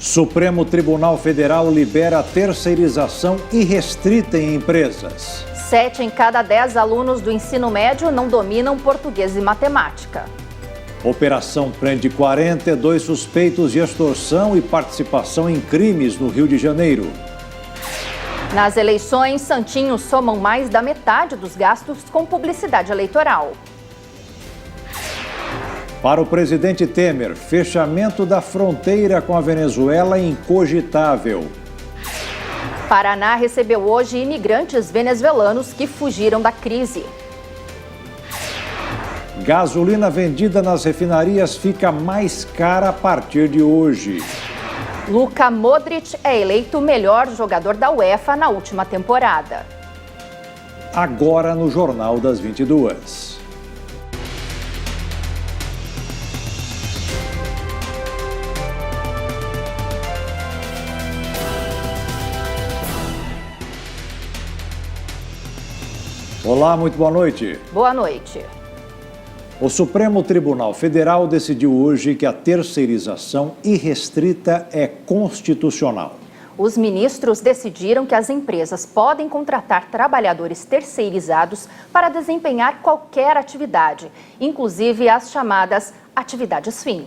Supremo Tribunal Federal libera terceirização irrestrita em empresas. 7 em cada 10 alunos do ensino médio não dominam português e matemática. Operação prende 42 suspeitos de extorsão e participação em crimes no Rio de Janeiro. Nas eleições, santinhos somam mais da metade dos gastos com publicidade eleitoral. Para o presidente Temer, fechamento da fronteira com a Venezuela é incogitável. Paraná recebeu hoje imigrantes venezuelanos que fugiram da crise. Gasolina vendida nas refinarias fica mais cara a partir de hoje. Luka Modric é eleito o melhor jogador da UEFA na última temporada. Agora no Jornal das 22. Olá, muito boa noite. Boa noite. O Supremo Tribunal Federal decidiu hoje que a terceirização irrestrita é constitucional. Os ministros decidiram que as empresas podem contratar trabalhadores terceirizados para desempenhar qualquer atividade, inclusive as chamadas atividades fim.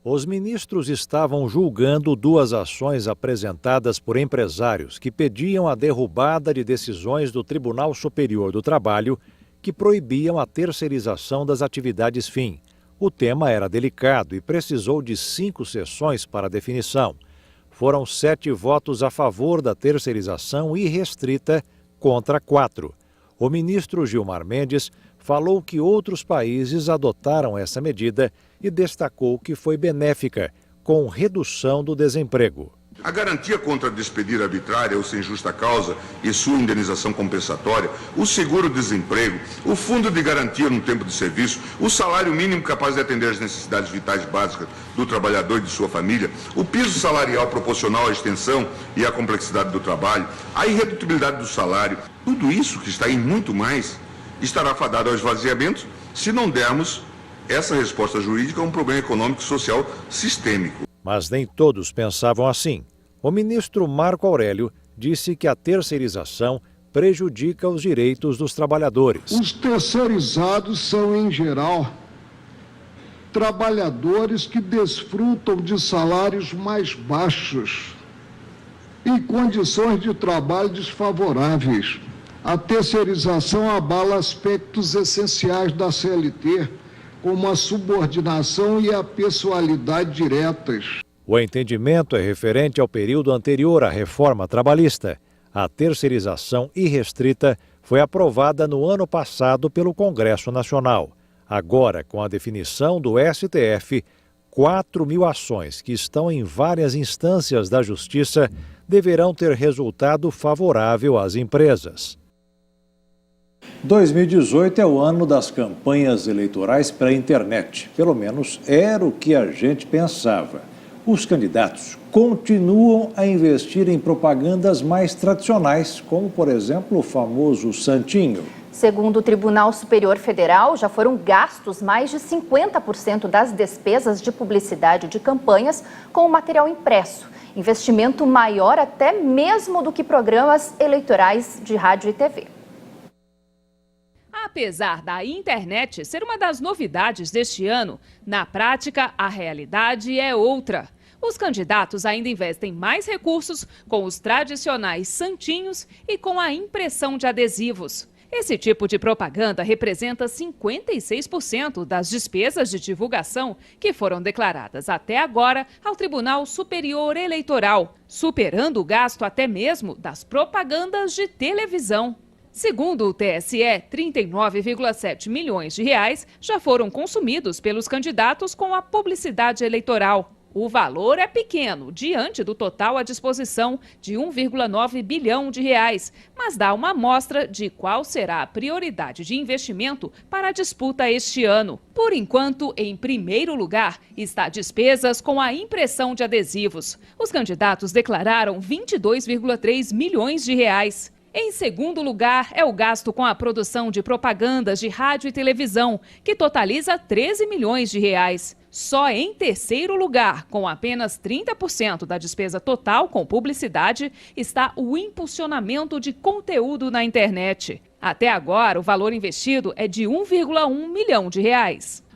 Os ministros estavam julgando duas ações apresentadas por empresários que pediam a derrubada de decisões do Tribunal Superior do Trabalho que proibiam a terceirização das atividades fim. O tema era delicado e precisou de 5 sessões para definição. Foram 7 votos a favor da terceirização irrestrita contra 4. O ministro Gilmar Mendes falou que outros países adotaram essa medida e destacou que foi benéfica, com redução do desemprego. A garantia contra despedir arbitrária ou sem justa causa e sua indenização compensatória, o seguro-desemprego, o fundo de garantia no tempo de serviço, o salário mínimo capaz de atender às necessidades vitais básicas do trabalhador e de sua família, o piso salarial proporcional à extensão e à complexidade do trabalho, a irredutibilidade do salário, tudo isso que está em muito mais, estará fadado ao esvaziamento se não dermos essa resposta jurídica a um problema econômico e social sistêmico. Mas nem todos pensavam assim. O ministro Marco Aurélio disse que a terceirização prejudica os direitos dos trabalhadores. Os terceirizados são, em geral, trabalhadores que desfrutam de salários mais baixos e condições de trabalho desfavoráveis. A terceirização abala aspectos essenciais da CLT, como a subordinação e a pessoalidade diretas. O entendimento é referente ao período anterior à reforma trabalhista. A terceirização irrestrita foi aprovada no ano passado pelo Congresso Nacional. Agora, com a definição do STF, 4.000 ações que estão em várias instâncias da Justiça deverão ter resultado favorável às empresas. 2018 é o ano das campanhas eleitorais pela internet. Pelo menos era o que a gente pensava. Os candidatos continuam a investir em propagandas mais tradicionais, como, por exemplo, o famoso Santinho. Segundo o Tribunal Superior Federal, já foram gastos mais de 50% das despesas de publicidade de campanhas com o material impresso. Investimento maior até mesmo do que programas eleitorais de rádio e TV. Apesar da internet ser uma das novidades deste ano, na prática a realidade é outra. Os candidatos ainda investem mais recursos com os tradicionais santinhos e com a impressão de adesivos. Esse tipo de propaganda representa 56% das despesas de divulgação que foram declaradas até agora ao Tribunal Superior Eleitoral, superando o gasto até mesmo das propagandas de televisão. Segundo o TSE, 39,7 milhões de reais já foram consumidos pelos candidatos com a publicidade eleitoral. O valor é pequeno, diante do total à disposição de 1,9 bilhão de reais, mas dá uma amostra de qual será a prioridade de investimento para a disputa este ano. Por enquanto, em primeiro lugar, está despesas com a impressão de adesivos. Os candidatos declararam 22,3 milhões de reais. Em segundo lugar, é o gasto com a produção de propagandas de rádio e televisão, que totaliza 13 milhões de reais. Só em terceiro lugar, com apenas 30% da despesa total com publicidade, está o impulsionamento de conteúdo na internet. Até agora, o valor investido é de R$1,1 milhão.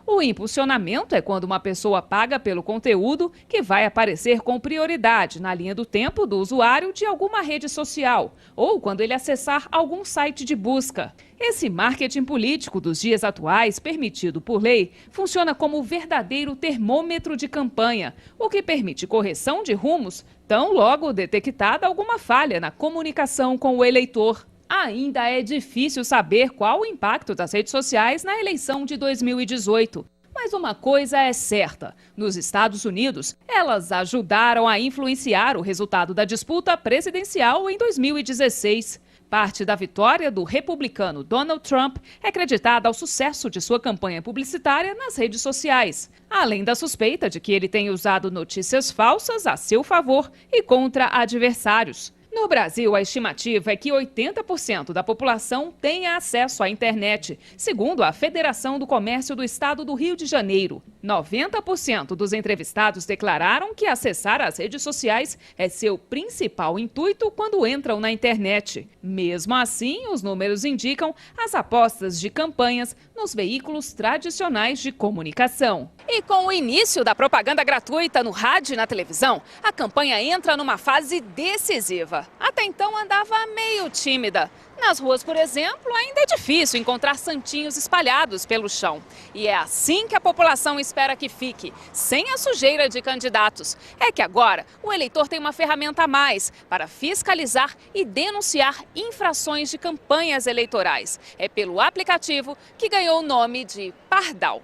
O impulsionamento é quando uma pessoa paga pelo conteúdo que vai aparecer com prioridade na linha do tempo do usuário de alguma rede social ou quando ele acessar algum site de busca. Esse marketing político dos dias atuais, permitido por lei, funciona como verdadeiro termômetro de campanha, o que permite correção de rumos tão logo detectada alguma falha na comunicação com o eleitor. Ainda é difícil saber qual o impacto das redes sociais na eleição de 2018. Mas uma coisa é certa: nos Estados Unidos, elas ajudaram a influenciar o resultado da disputa presidencial em 2016. Parte da vitória do republicano Donald Trump é creditada ao sucesso de sua campanha publicitária nas redes sociais, além da suspeita de que ele tenha usado notícias falsas a seu favor e contra adversários. No Brasil, a estimativa é que 80% da população tenha acesso à internet, segundo a Federação do Comércio do Estado do Rio de Janeiro. 90% dos entrevistados declararam que acessar as redes sociais é seu principal intuito quando entram na internet. Mesmo assim, os números indicam as apostas de campanhas nos veículos tradicionais de comunicação. E com o início da propaganda gratuita no rádio e na televisão, a campanha entra numa fase decisiva. Até então andava meio tímida. Nas ruas, por exemplo, ainda é difícil encontrar santinhos espalhados pelo chão. E é assim que a população espera que fique, sem a sujeira de candidatos. É que agora o eleitor tem uma ferramenta a mais para fiscalizar e denunciar infrações de campanhas eleitorais. É pelo aplicativo que ganhou o nome de Pardal.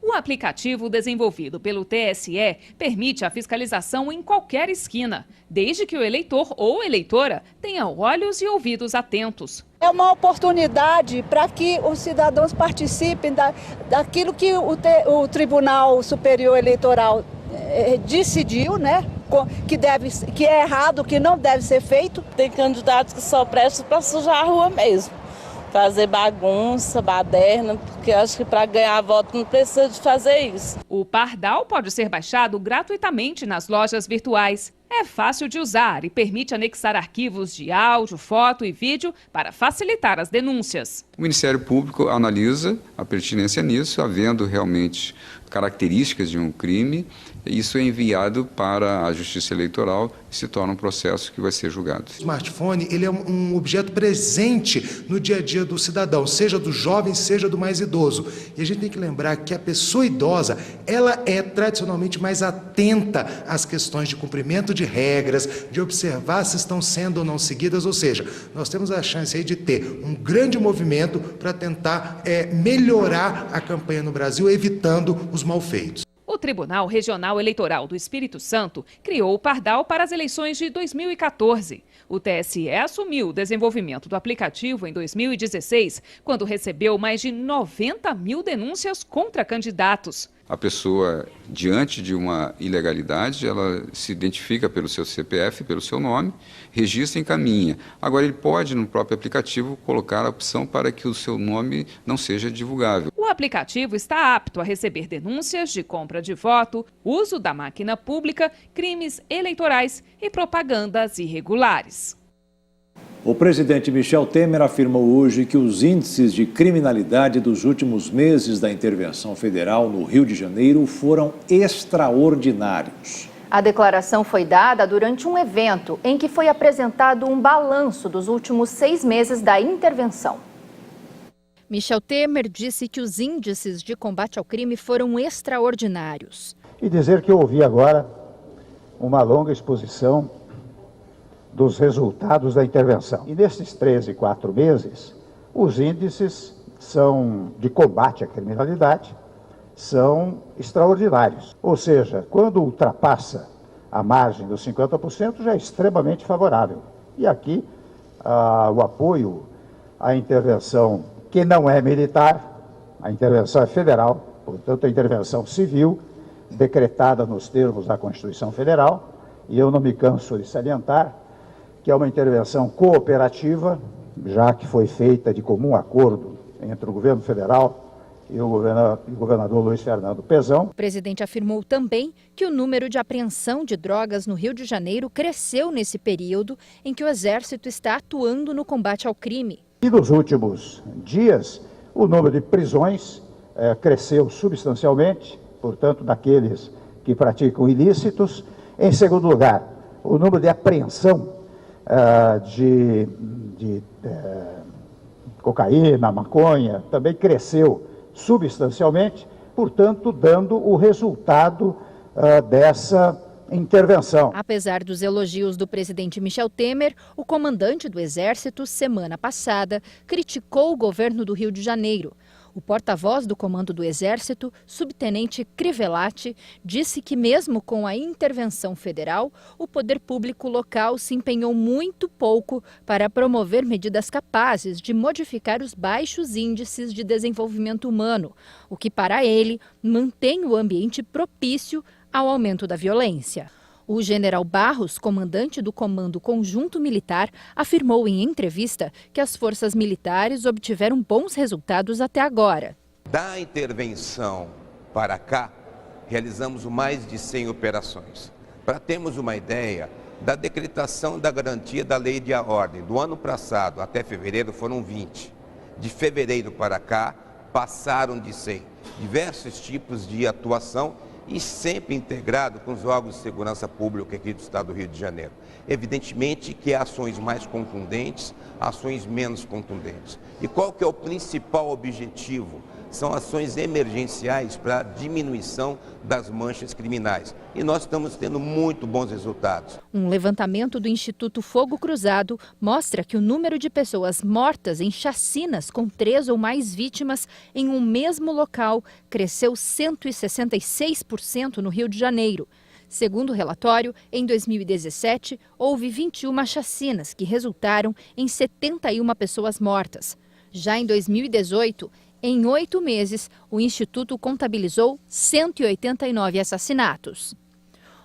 O aplicativo desenvolvido pelo TSE permite a fiscalização em qualquer esquina, desde que o eleitor ou eleitora tenha olhos e ouvidos atentos. É uma oportunidade para que os cidadãos participem daquilo que o Tribunal Superior Eleitoral decidiu, né? Que é errado, que não deve ser feito. Tem candidatos que só prestam para sujar a rua mesmo. Fazer bagunça, baderna, porque eu acho que para ganhar voto não precisa de fazer isso. O Pardal pode ser baixado gratuitamente nas lojas virtuais. É fácil de usar e permite anexar arquivos de áudio, foto e vídeo para facilitar as denúncias. O Ministério Público analisa a pertinência nisso, havendo realmente características de um crime, isso é enviado para a Justiça Eleitoral e se torna um processo que vai ser julgado. O smartphone, ele é um objeto presente no dia a dia do cidadão, seja do jovem, seja do mais idoso. E a gente tem que lembrar que a pessoa idosa, ela é tradicionalmente mais atenta às questões de cumprimento de regras, de observar se estão sendo ou não seguidas, ou seja, nós temos a chance aí de ter um grande movimento para tentar melhorar a campanha no Brasil, evitando os malfeitos. O Tribunal Regional Eleitoral do Espírito Santo criou o Pardal para as eleições de 2014. O TSE assumiu o desenvolvimento do aplicativo em 2016, quando recebeu mais de 90 mil denúncias contra candidatos. A pessoa, diante de uma ilegalidade, ela se identifica pelo seu CPF, pelo seu nome, registra e encaminha. Agora, ele pode, no próprio aplicativo, colocar a opção para que o seu nome não seja divulgável. O aplicativo está apto a receber denúncias de compra de voto, uso da máquina pública, crimes eleitorais e propagandas irregulares. O presidente Michel Temer afirmou hoje que os índices de criminalidade dos últimos meses da intervenção federal no Rio de Janeiro foram extraordinários. A declaração foi dada durante um evento em que foi apresentado um balanço dos últimos 6 meses da intervenção. Michel Temer disse que os índices de combate ao crime foram extraordinários. E dizer que eu ouvi agora uma longa exposição dos resultados da intervenção. E nesses 13 e 4 meses, os índices de combate à criminalidade são extraordinários. Ou seja, quando ultrapassa a margem dos 50%, já é extremamente favorável. E aqui, o apoio à intervenção que não é militar, a intervenção é federal, portanto, a intervenção civil, decretada nos termos da Constituição Federal, e eu não me canso de salientar que é uma intervenção cooperativa, já que foi feita de comum acordo entre o governo federal e o governador Luiz Fernando Pezão. O presidente afirmou também que o número de apreensão de drogas no Rio de Janeiro cresceu nesse período em que o Exército está atuando no combate ao crime. E nos últimos dias, o número de prisões cresceu substancialmente, portanto, daqueles que praticam ilícitos. Em segundo lugar, o número de apreensão de cocaína, maconha, também cresceu substancialmente, portanto, dando o resultado dessa intervenção. Apesar dos elogios do presidente Michel Temer, o comandante do Exército, semana passada, criticou o governo do Rio de Janeiro. O porta-voz do Comando do Exército, subtenente Crivellati, disse que mesmo com a intervenção federal, o poder público local se empenhou muito pouco para promover medidas capazes de modificar os baixos índices de desenvolvimento humano, o que para ele mantém o ambiente propício ao aumento da violência. O general Barros, comandante do Comando Conjunto Militar, afirmou em entrevista que as forças militares obtiveram bons resultados até agora. Da intervenção para cá, realizamos mais de 100 operações. Para termos uma ideia, da decretação da garantia da lei de ordem do ano passado até fevereiro foram 20. De fevereiro para cá, passaram de 100. Diversos tipos de atuação e sempre integrado com os órgãos de segurança pública aqui do Estado do Rio de Janeiro. Evidentemente que há ações mais contundentes, ações menos contundentes. E qual que é o principal objetivo? São ações emergenciais para a diminuição das manchas criminais. E nós estamos tendo muito bons resultados. Um levantamento do Instituto Fogo Cruzado mostra que o número de pessoas mortas em chacinas com 3 ou mais vítimas em um mesmo local cresceu 166% no Rio de Janeiro. Segundo o relatório, em 2017, houve 21 chacinas que resultaram em 71 pessoas mortas. Já em 2018, em 8 meses, o Instituto contabilizou 189 assassinatos.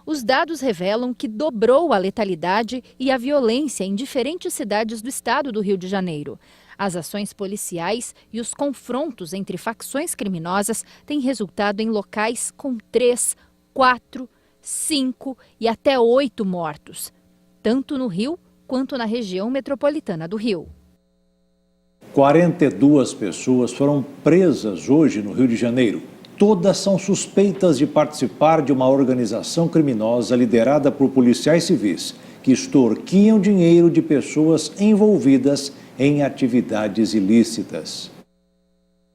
Os dados revelam que dobrou a letalidade e a violência em diferentes cidades do estado do Rio de Janeiro. As ações policiais e os confrontos entre facções criminosas têm resultado em locais com 3, 4, 5 e até 8 mortos, tanto no Rio quanto na região metropolitana do Rio. 42 pessoas foram presas hoje no Rio de Janeiro. Todas são suspeitas de participar de uma organização criminosa liderada por policiais civis que extorquiam dinheiro de pessoas envolvidas em atividades ilícitas.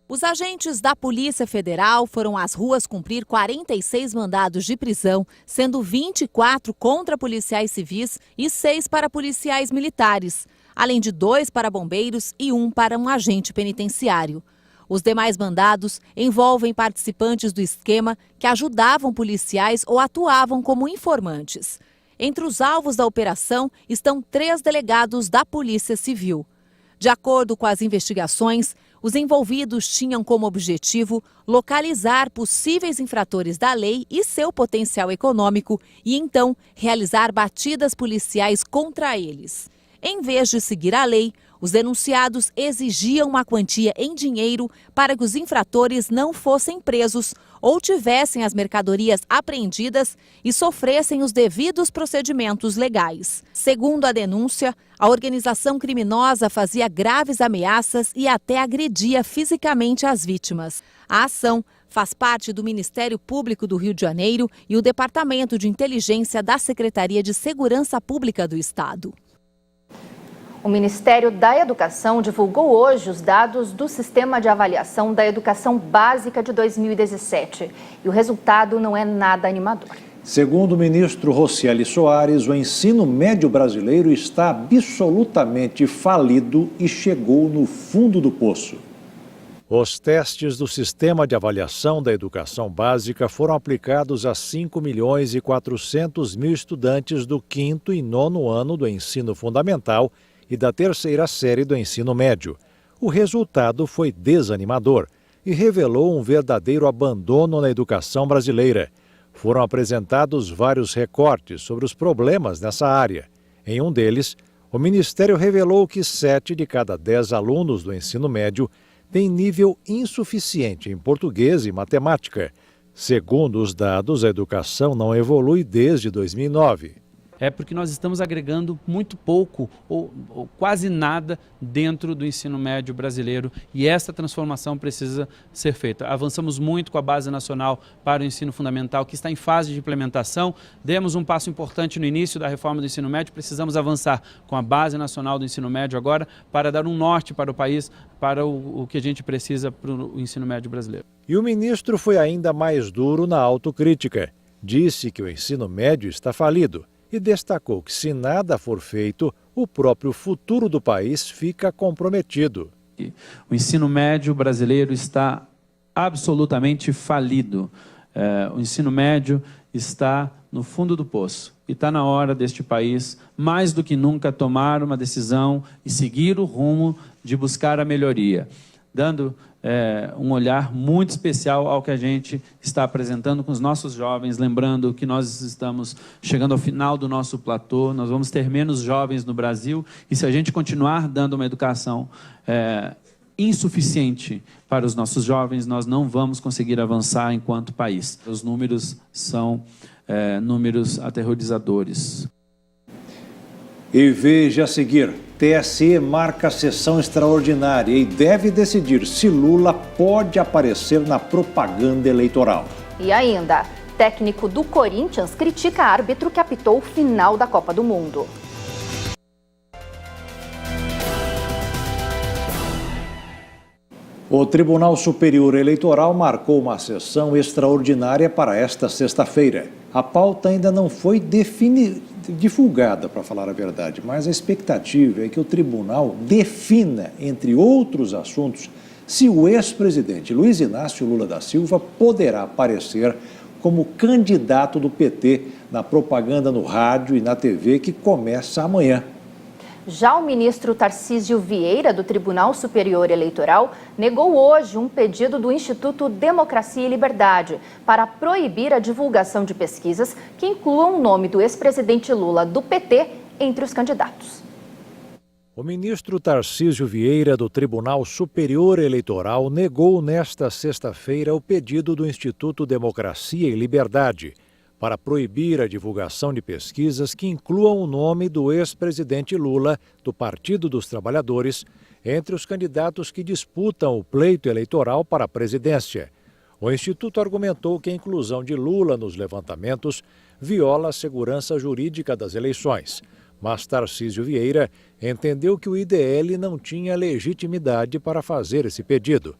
Os agentes da Polícia Federal foram às ruas cumprir 46 mandados de prisão, sendo 24 contra policiais civis e 6 para policiais militares, além de 2 para bombeiros e 1 para um agente penitenciário. Os demais mandados envolvem participantes do esquema que ajudavam policiais ou atuavam como informantes. Entre os alvos da operação estão 3 delegados da Polícia Civil. De acordo com as investigações, os envolvidos tinham como objetivo localizar possíveis infratores da lei e seu potencial econômico e, então, realizar batidas policiais contra eles. Em vez de seguir a lei, os denunciados exigiam uma quantia em dinheiro para que os infratores não fossem presos ou tivessem as mercadorias apreendidas e sofressem os devidos procedimentos legais. Segundo a denúncia, a organização criminosa fazia graves ameaças e até agredia fisicamente as vítimas. A ação faz parte do Ministério Público do Rio de Janeiro e o Departamento de Inteligência da Secretaria de Segurança Pública do Estado. O Ministério da Educação divulgou hoje os dados do Sistema de Avaliação da Educação Básica de 2017. E o resultado não é nada animador. Segundo o ministro Rocieli Soares, o ensino médio brasileiro está absolutamente falido e chegou no fundo do poço. Os testes do Sistema de Avaliação da Educação Básica foram aplicados a 5.400.000 estudantes do 5º e 9º ano do ensino fundamental e da 3ª série do ensino médio. O resultado foi desanimador e revelou um verdadeiro abandono na educação brasileira. Foram apresentados vários recortes sobre os problemas nessa área. Em um deles, o Ministério revelou que 7 de cada 10 alunos do ensino médio tem nível insuficiente em português e matemática. Segundo os dados, a educação não evolui desde 2009. É porque nós estamos agregando muito pouco ou quase nada dentro do ensino médio brasileiro e essa transformação precisa ser feita. Avançamos muito com a Base Nacional para o Ensino Fundamental, que está em fase de implementação. Demos um passo importante no início da reforma do ensino médio, precisamos avançar com a Base Nacional do Ensino Médio agora para dar um norte para o país, para o que a gente precisa para o ensino médio brasileiro. E o ministro foi ainda mais duro na autocrítica. Disse que o ensino médio está falido e destacou que, se nada for feito, o próprio futuro do país fica comprometido. O ensino médio brasileiro está absolutamente falido. O ensino médio está no fundo do poço. E está na hora deste país, mais do que nunca, tomar uma decisão e seguir o rumo de buscar a melhoria, dando um olhar muito especial ao que a gente está apresentando com os nossos jovens, lembrando que nós estamos chegando ao final do nosso platô, nós vamos ter menos jovens no Brasil, e se a gente continuar dando uma educação insuficiente para os nossos jovens, nós não vamos conseguir avançar enquanto país. Os números são números aterrorizadores. E veja a seguir, TSE marca sessão extraordinária e deve decidir se Lula pode aparecer na propaganda eleitoral. E ainda, técnico do Corinthians critica árbitro que apitou o final da Copa do Mundo. O Tribunal Superior Eleitoral marcou uma sessão extraordinária para esta sexta-feira. A pauta ainda não foi divulgada, para falar a verdade, mas a expectativa é que o tribunal defina, entre outros assuntos, se o ex-presidente Luiz Inácio Lula da Silva poderá aparecer como candidato do PT na propaganda no rádio e na TV que começa amanhã. Já o ministro Tarcísio Vieira, do Tribunal Superior Eleitoral, negou hoje um pedido do Instituto Democracia e Liberdade para proibir a divulgação de pesquisas que incluam o nome do ex-presidente Lula do PT entre os candidatos. O ministro Tarcísio Vieira, do Tribunal Superior Eleitoral, negou nesta sexta-feira o pedido do Instituto Democracia e Liberdade para proibir a divulgação de pesquisas que incluam o nome do ex-presidente Lula, do Partido dos Trabalhadores, entre os candidatos que disputam o pleito eleitoral para a presidência. O Instituto argumentou que a inclusão de Lula nos levantamentos viola a segurança jurídica das eleições, mas Tarcísio Vieira entendeu que o IDL não tinha legitimidade para fazer esse pedido.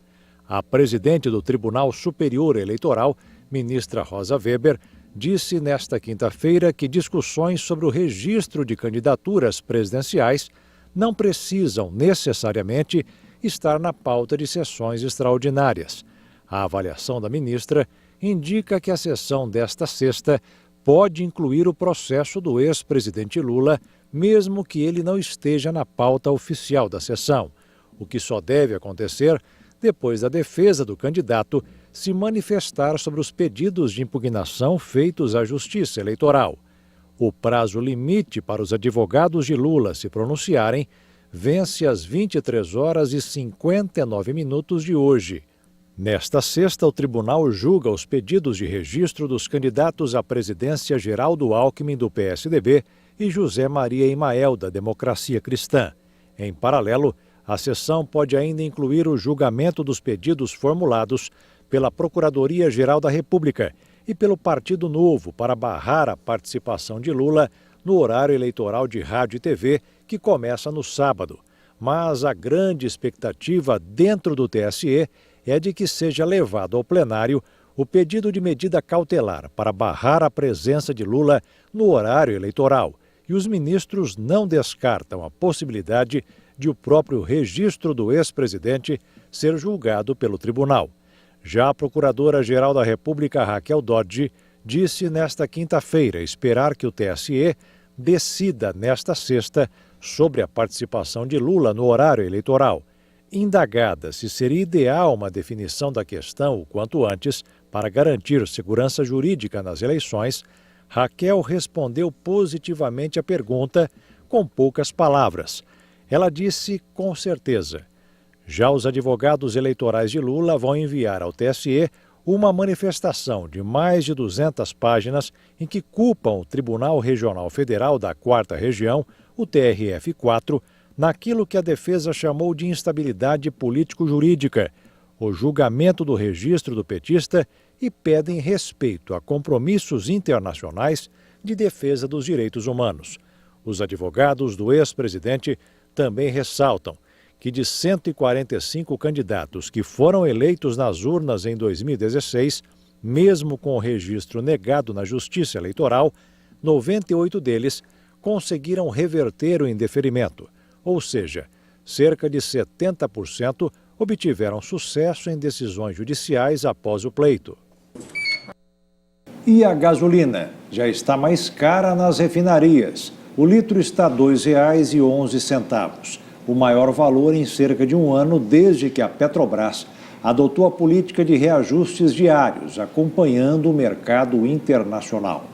A presidente do Tribunal Superior Eleitoral, ministra Rosa Weber, disse nesta quinta-feira que discussões sobre o registro de candidaturas presidenciais não precisam necessariamente estar na pauta de sessões extraordinárias. A avaliação da ministra indica que a sessão desta sexta pode incluir o processo do ex-presidente Lula, mesmo que ele não esteja na pauta oficial da sessão, o que só deve acontecer depois da defesa do candidato se manifestar sobre os pedidos de impugnação feitos à Justiça Eleitoral. O prazo limite para os advogados de Lula se pronunciarem vence às 23h59 de hoje. Nesta sexta, o tribunal julga os pedidos de registro dos candidatos à presidência Geraldo Alckmin, do PSDB, e José Maria Imael, da Democracia Cristã. Em paralelo, a sessão pode ainda incluir o julgamento dos pedidos formulados pela Procuradoria-Geral da República e pelo Partido Novo para barrar a participação de Lula no horário eleitoral de rádio e TV, que começa no sábado. Mas a grande expectativa dentro do TSE é de que seja levado ao plenário o pedido de medida cautelar para barrar a presença de Lula no horário eleitoral. E os ministros não descartam a possibilidade de o próprio registro do ex-presidente ser julgado pelo tribunal. Já a Procuradora-Geral da República, Raquel Dodge, disse nesta quinta-feira esperar que o TSE decida nesta sexta sobre a participação de Lula no horário eleitoral. Indagada se seria ideal uma definição da questão o quanto antes para garantir segurança jurídica nas eleições, Raquel respondeu positivamente à pergunta com poucas palavras. Ela disse com certeza: Já os advogados eleitorais de Lula vão enviar ao TSE uma manifestação de mais de 200 páginas em que culpam o Tribunal Regional Federal da 4ª Região, o TRF4, naquilo que a defesa chamou de instabilidade político-jurídica, o julgamento do registro do petista, e pedem respeito a compromissos internacionais de defesa dos direitos humanos. Os advogados do ex-presidente também ressaltam que de 145 candidatos que foram eleitos nas urnas em 2016, mesmo com o registro negado na Justiça Eleitoral, 98 deles conseguiram reverter o indeferimento, ou seja, cerca de 70% obtiveram sucesso em decisões judiciais após o pleito. E a gasolina já está mais cara nas refinarias. O litro está R$ 2,11, o maior valor em cerca de um ano desde que a Petrobras adotou a política de reajustes diários, acompanhando o mercado internacional.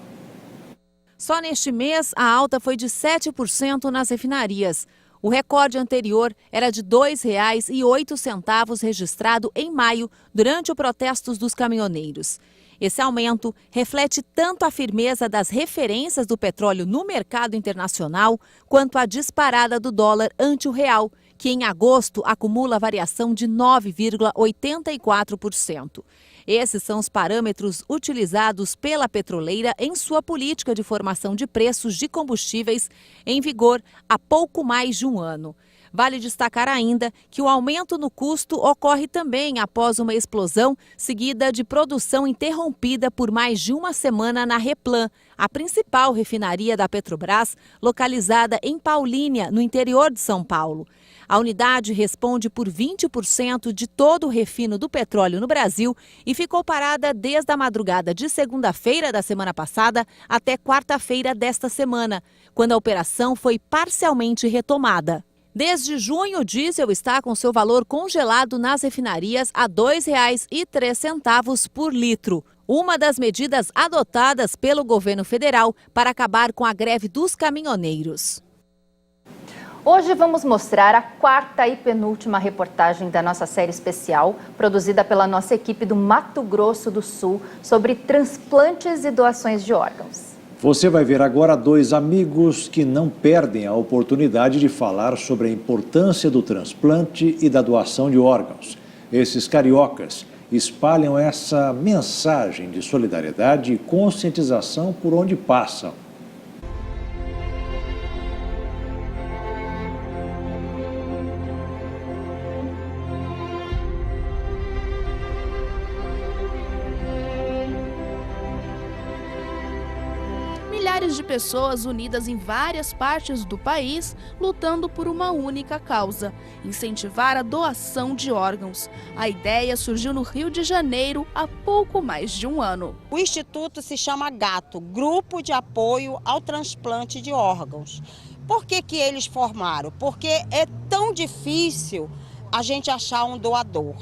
Só neste mês, a alta foi de 7% nas refinarias. O recorde anterior era de R$ 2,08 registrado em maio, durante os protestos dos caminhoneiros. Esse aumento reflete tanto a firmeza das referências do petróleo no mercado internacional, quanto a disparada do dólar ante o real, que em agosto acumula variação de 9,84%. Esses são os parâmetros utilizados pela petroleira em sua política de formação de preços de combustíveis, em vigor há pouco mais de um ano. Vale destacar ainda que o aumento no custo ocorre também após uma explosão seguida de produção interrompida por mais de uma semana na Replan, a principal refinaria da Petrobras, localizada em Paulínia, no interior de São Paulo. A unidade responde por 20% de todo o refino do petróleo no Brasil e ficou parada desde a madrugada de segunda-feira da semana passada até quarta-feira desta semana, quando a operação foi parcialmente retomada. Desde junho, o diesel está com seu valor congelado nas refinarias a R$ 2,03 por litro. Uma das medidas adotadas pelo governo federal para acabar com a greve dos caminhoneiros. Hoje vamos mostrar a 4ª e penúltima reportagem da nossa série especial, produzida pela nossa equipe do Mato Grosso do Sul, sobre transplantes e doações de órgãos. Você vai ver agora dois amigos que não perdem a oportunidade de falar sobre a importância do transplante e da doação de órgãos. Esses cariocas espalham essa mensagem de solidariedade e conscientização por onde passam. Milhares de pessoas unidas em várias partes do país lutando por uma única causa: incentivar a doação de órgãos. A ideia surgiu no Rio de Janeiro há pouco mais de um ano. O instituto se chama GATO, Grupo de Apoio ao Transplante de Órgãos. Por que eles formaram? Porque é tão difícil a gente achar um doador.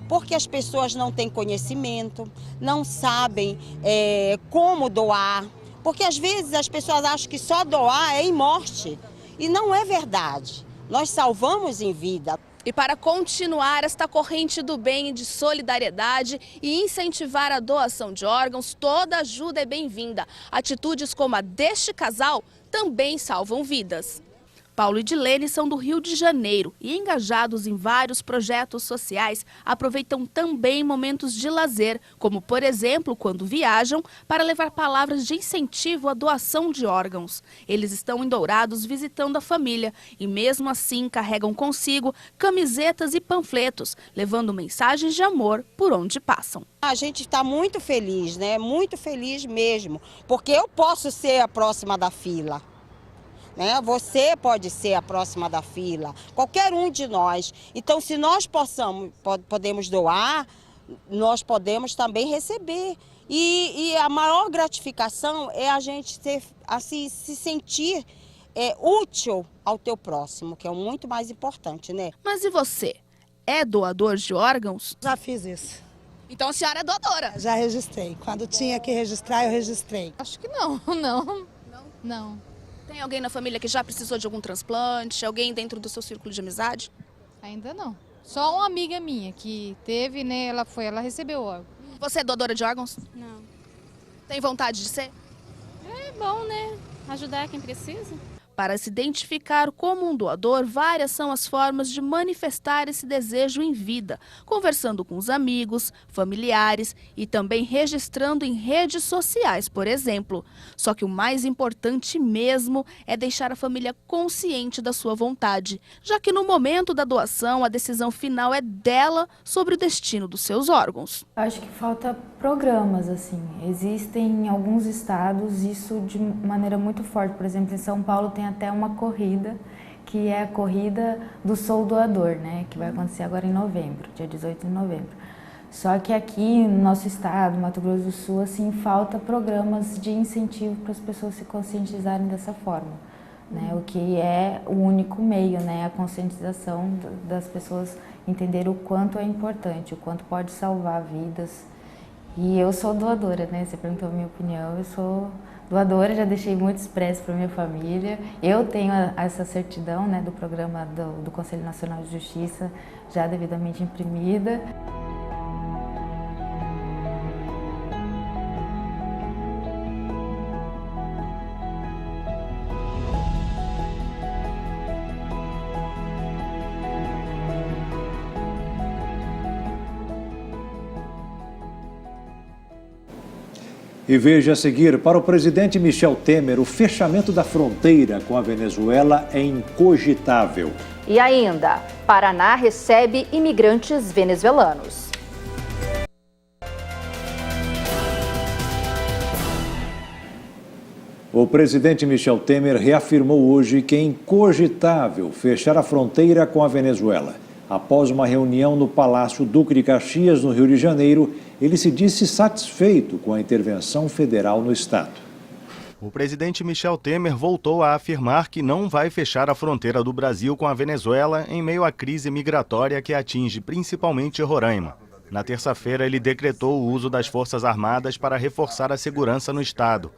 Porque as pessoas não têm conhecimento, não sabem como doar. Porque às vezes as pessoas acham que só doar é em morte. E não é verdade. Nós salvamos em vida. E para continuar esta corrente do bem e de solidariedade e incentivar a doação de órgãos, toda ajuda é bem-vinda. Atitudes como a deste casal também salvam vidas. Paulo e Dilene são do Rio de Janeiro e, engajados em vários projetos sociais, aproveitam também momentos de lazer, como, por exemplo, quando viajam, para levar palavras de incentivo à doação de órgãos. Eles estão em Dourados visitando a família e, mesmo assim, carregam consigo camisetas e panfletos, levando mensagens de amor por onde passam. A gente está muito feliz, né? Muito feliz mesmo, porque eu posso ser a próxima da fila. Você pode ser a próxima da fila, qualquer um de nós. Então, se nós podemos doar, nós podemos também receber. E a maior gratificação é a gente se sentir útil ao teu próximo, que é o muito mais importante, né? Mas e você? É doador de órgãos? Já fiz isso. Então a senhora é doadora? Já registrei. Quando tinha que registrar, eu registrei. Acho que não. Tem alguém na família que já precisou de algum transplante? Alguém dentro do seu círculo de amizade? Ainda não. Só uma amiga minha que teve, né, ela recebeu órgão. Você é doadora de órgãos? Não. Tem vontade de ser? É bom, né? Ajudar quem precisa. Para se identificar como um doador, várias são as formas de manifestar esse desejo em vida, conversando com os amigos, familiares e também registrando em redes sociais, por exemplo. Só que o mais importante mesmo é deixar a família consciente da sua vontade, já que no momento da doação a decisão final é dela sobre o destino dos seus órgãos. Acho que falta programas, assim. Existem em alguns estados isso de maneira muito forte. Por exemplo, em São Paulo tem até uma corrida, que é a corrida do Sou Doador, né? Que vai acontecer agora em novembro, dia 18 de novembro. Só que aqui no nosso estado, Mato Grosso do Sul, assim, falta programas de incentivo para as pessoas se conscientizarem dessa forma, né? O que é o único meio, né? A conscientização das pessoas entenderem o quanto é importante, o quanto pode salvar vidas. E eu sou doadora, né? Você perguntou a minha opinião, eu sou doadora, já deixei muito expresso para minha família. Eu tenho essa certidão, né, do programa do Conselho Nacional de Justiça já devidamente imprimida. E veja a seguir, para o presidente Michel Temer, o fechamento da fronteira com a Venezuela é incogitável. E ainda, Paraná recebe imigrantes venezuelanos. O presidente Michel Temer reafirmou hoje que é incogitável fechar a fronteira com a Venezuela. Após uma reunião no Palácio Duque de Caxias, no Rio de Janeiro, ele se disse satisfeito com a intervenção federal no estado. O presidente Michel Temer voltou a afirmar que não vai fechar a fronteira do Brasil com a Venezuela em meio à crise migratória que atinge principalmente Roraima. Na terça-feira, ele decretou o uso das Forças Armadas para reforçar a segurança no estado.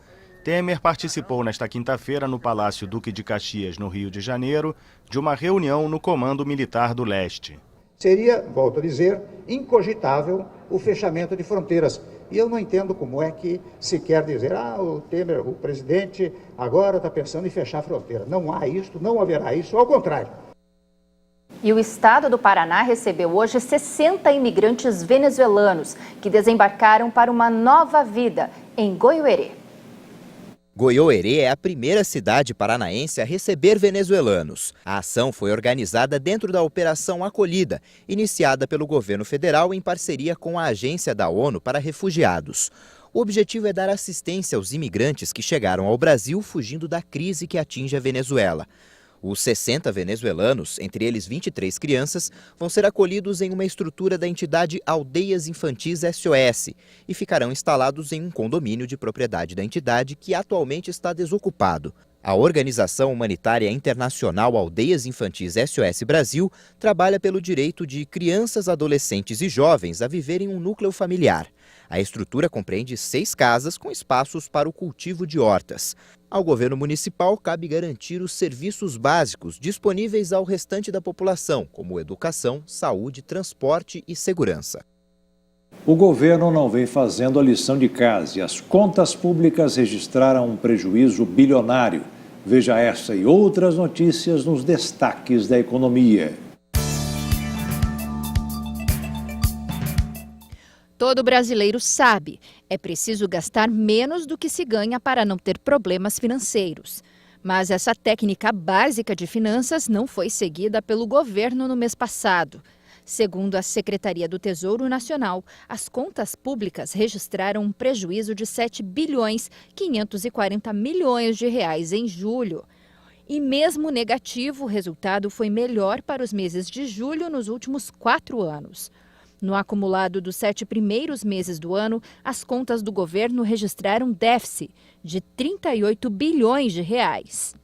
Temer participou nesta quinta-feira no Palácio Duque de Caxias, no Rio de Janeiro, de uma reunião no Comando Militar do Leste. Seria, volto a dizer, incogitável o fechamento de fronteiras. E eu não entendo como é que se quer dizer, o Temer, o presidente, agora está pensando em fechar a fronteira. Não há isto, não haverá isso, ao contrário. E o estado do Paraná recebeu hoje 60 imigrantes venezuelanos que desembarcaram para uma nova vida em Goiuerê. Goiuerê é a primeira cidade paranaense a receber venezuelanos. A ação foi organizada dentro da Operação Acolhida, iniciada pelo governo federal em parceria com a Agência da ONU para Refugiados. O objetivo é dar assistência aos imigrantes que chegaram ao Brasil fugindo da crise que atinge a Venezuela. Os 60 venezuelanos, entre eles 23 crianças, vão ser acolhidos em uma estrutura da entidade Aldeias Infantis SOS e ficarão instalados em um condomínio de propriedade da entidade que atualmente está desocupado. A Organização Humanitária Internacional Aldeias Infantis SOS Brasil trabalha pelo direito de crianças, adolescentes e jovens a viverem em um núcleo familiar. A estrutura compreende 6 casas com espaços para o cultivo de hortas. Ao governo municipal cabe garantir os serviços básicos disponíveis ao restante da população, como educação, saúde, transporte e segurança. O governo não vem fazendo a lição de casa e as contas públicas registraram um prejuízo bilionário. Veja essa e outras notícias nos destaques da economia. Todo brasileiro sabe, é preciso gastar menos do que se ganha para não ter problemas financeiros. Mas essa técnica básica de finanças não foi seguida pelo governo no mês passado. Segundo a Secretaria do Tesouro Nacional, as contas públicas registraram um prejuízo de 7 bilhões 540 milhões de reais em julho. E mesmo negativo, o resultado foi melhor para os meses de julho nos últimos 4 anos. No acumulado dos 7 primeiros meses do ano, as contas do governo registraram déficit de 38 bilhões de reais.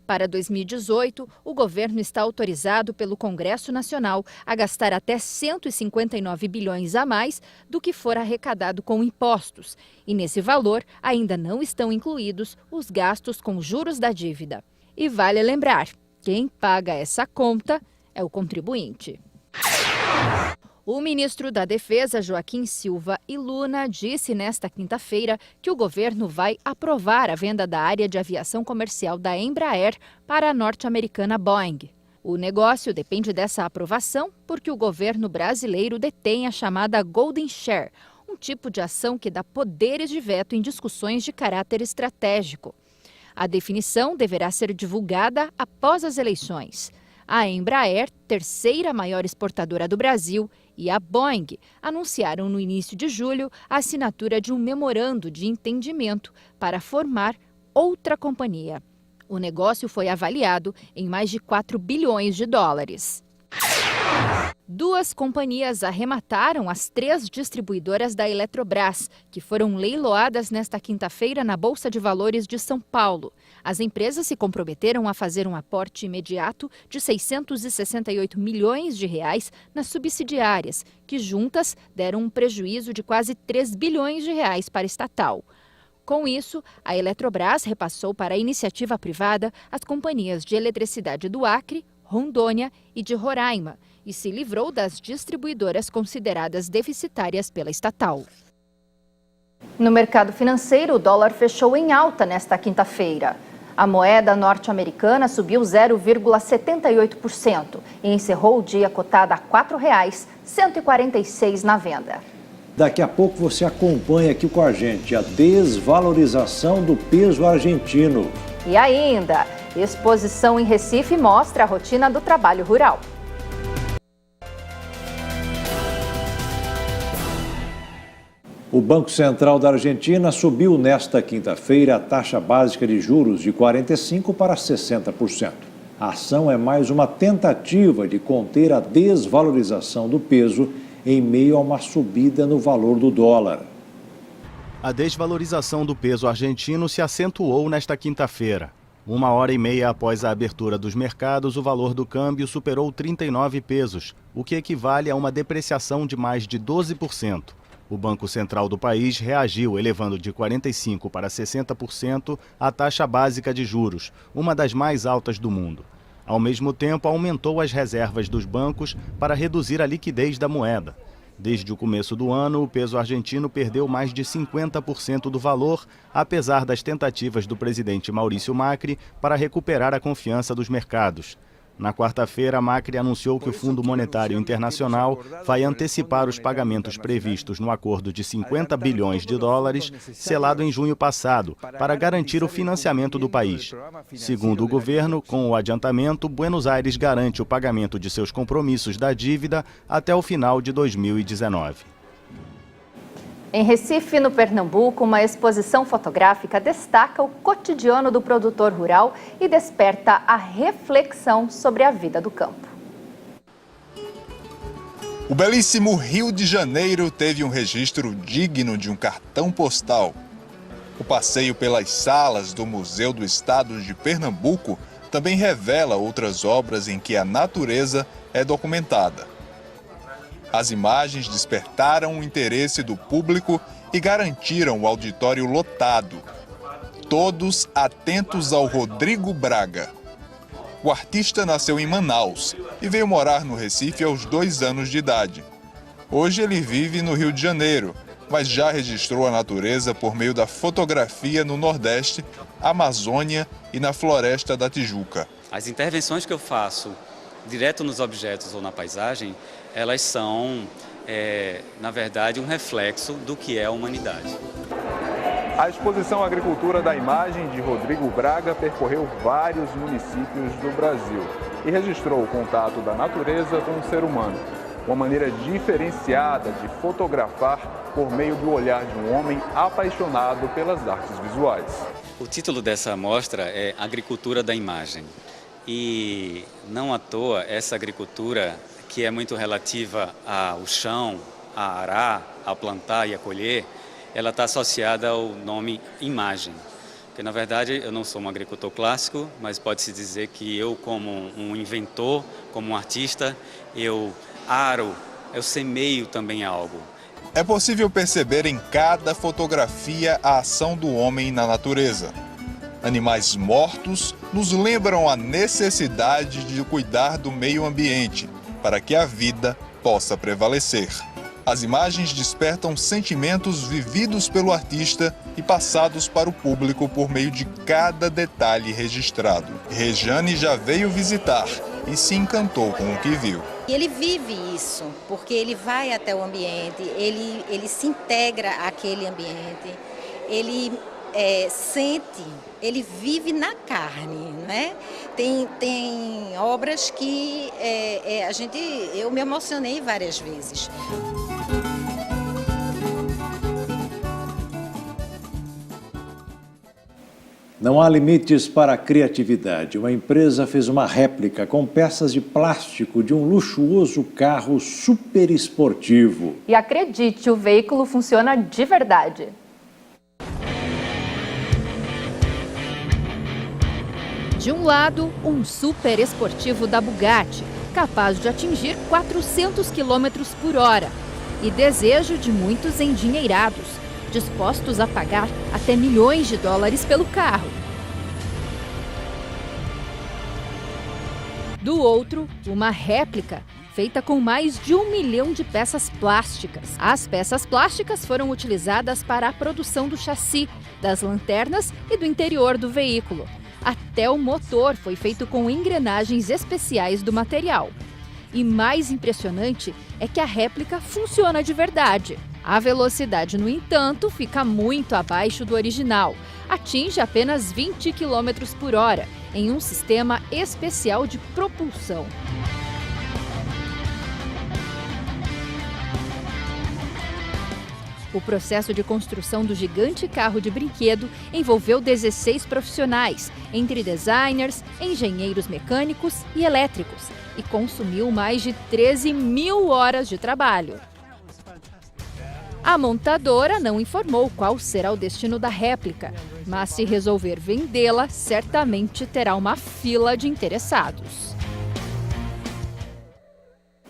Para 2018, o governo está autorizado pelo Congresso Nacional a gastar até 159 bilhões a mais do que for arrecadado com impostos. E nesse valor ainda não estão incluídos os gastos com juros da dívida. E vale lembrar, quem paga essa conta é o contribuinte. O ministro da Defesa, Joaquim Silva e Luna, disse nesta quinta-feira que o governo vai aprovar a venda da área de aviação comercial da Embraer para a norte-americana Boeing. O negócio depende dessa aprovação porque o governo brasileiro detém a chamada Golden Share, um tipo de ação que dá poderes de veto em discussões de caráter estratégico. A definição deverá ser divulgada após as eleições. A Embraer, terceira maior exportadora do Brasil, e a Boeing anunciaram no início de julho a assinatura de um memorando de entendimento para formar outra companhia. O negócio foi avaliado em mais de 4 bilhões de dólares. 2 companhias arremataram as 3 distribuidoras da Eletrobras, que foram leiloadas nesta quinta-feira na Bolsa de Valores de São Paulo. As empresas se comprometeram a fazer um aporte imediato de 668 milhões de reais nas subsidiárias, que juntas deram um prejuízo de quase 3 bilhões de reais para a estatal. Com isso, a Eletrobras repassou para a iniciativa privada as companhias de eletricidade do Acre, Rondônia e de Roraima e se livrou das distribuidoras consideradas deficitárias pela estatal. No mercado financeiro, o dólar fechou em alta nesta quinta-feira. A moeda norte-americana subiu 0,78% e encerrou o dia cotada a R$ 4,146 na venda. Daqui a pouco você acompanha aqui com a gente a desvalorização do peso argentino. E ainda, exposição em Recife mostra a rotina do trabalho rural. O Banco Central da Argentina subiu nesta quinta-feira a taxa básica de juros de 45% para 60%. A ação é mais uma tentativa de conter a desvalorização do peso em meio a uma subida no valor do dólar. A desvalorização do peso argentino se acentuou nesta quinta-feira. 1h30 após a abertura dos mercados, o valor do câmbio superou 39 pesos, o que equivale a uma depreciação de mais de 12%. O Banco Central do país reagiu, elevando de 45% para 60% a taxa básica de juros, uma das mais altas do mundo. Ao mesmo tempo, aumentou as reservas dos bancos para reduzir a liquidez da moeda. Desde o começo do ano, o peso argentino perdeu mais de 50% do valor, apesar das tentativas do presidente Maurício Macri para recuperar a confiança dos mercados. Na quarta-feira, Macri anunciou que o Fundo Monetário Internacional vai antecipar os pagamentos previstos no acordo de 50 bilhões de dólares, selado em junho passado, para garantir o financiamento do país. Segundo o governo, com o adiantamento, Buenos Aires garante o pagamento de seus compromissos da dívida até o final de 2019. Em Recife, no Pernambuco, uma exposição fotográfica destaca o cotidiano do produtor rural e desperta a reflexão sobre a vida do campo. O belíssimo Rio de Janeiro teve um registro digno de um cartão postal. O passeio pelas salas do Museu do Estado de Pernambuco também revela outras obras em que a natureza é documentada. As imagens despertaram o interesse do público e garantiram o auditório lotado. Todos atentos ao Rodrigo Braga. O artista nasceu em Manaus e veio morar no Recife aos 2 anos de idade. Hoje ele vive no Rio de Janeiro, mas já registrou a natureza por meio da fotografia no Nordeste, Amazônia e na Floresta da Tijuca. As intervenções que eu faço direto nos objetos ou na paisagem, elas são, na verdade, um reflexo do que é a humanidade. A exposição Agricultura da Imagem de Rodrigo Braga percorreu vários municípios do Brasil e registrou o contato da natureza com o ser humano. Uma maneira diferenciada de fotografar por meio do olhar de um homem apaixonado pelas artes visuais. O título dessa amostra é Agricultura da Imagem. E não à toa essa agricultura, que é muito relativa ao chão, a arar, a plantar e a colher, ela está associada ao nome imagem. Porque, na verdade, eu não sou um agricultor clássico, mas pode-se dizer que eu, como um inventor, como um artista, eu aro, eu semeio também algo. É possível perceber em cada fotografia a ação do homem na natureza. Animais mortos nos lembram a necessidade de cuidar do meio ambiente, para que a vida possa prevalecer. As imagens despertam sentimentos vividos pelo artista e passados para o público por meio de cada detalhe registrado. Rejane já veio visitar e se encantou com o que viu. Ele vive isso, porque ele vai até o ambiente, ele se integra àquele ambiente, ele sente, ele vive na carne, né? Tem obras que eu me emocionei várias vezes. Não há limites para a criatividade. Uma empresa fez uma réplica com peças de plástico de um luxuoso carro super esportivo. E acredite, o veículo funciona de verdade. De um lado, um super esportivo da Bugatti, capaz de atingir 400 km por hora. E desejo de muitos endinheirados, dispostos a pagar até milhões de dólares pelo carro. Do outro, uma réplica feita com mais de 1 milhão de peças plásticas. As peças plásticas foram utilizadas para a produção do chassi, das lanternas e do interior do veículo. Até o motor foi feito com engrenagens especiais do material. E mais impressionante é que a réplica funciona de verdade. A velocidade, no entanto, fica muito abaixo do original. Atinge apenas 20 km por hora, em um sistema especial de propulsão. O processo de construção do gigante carro de brinquedo envolveu 16 profissionais, entre designers, engenheiros mecânicos e elétricos, e consumiu mais de 13.000 horas de trabalho. A montadora não informou qual será o destino da réplica, mas se resolver vendê-la, certamente terá uma fila de interessados.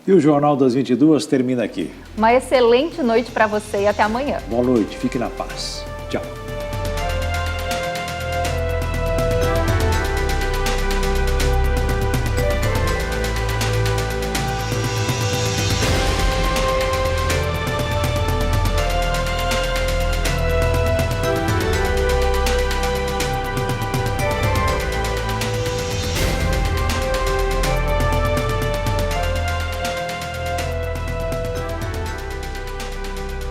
E o Jornal das 22 termina aqui. Uma excelente noite para você e até amanhã. Boa noite, fique na paz. Tchau.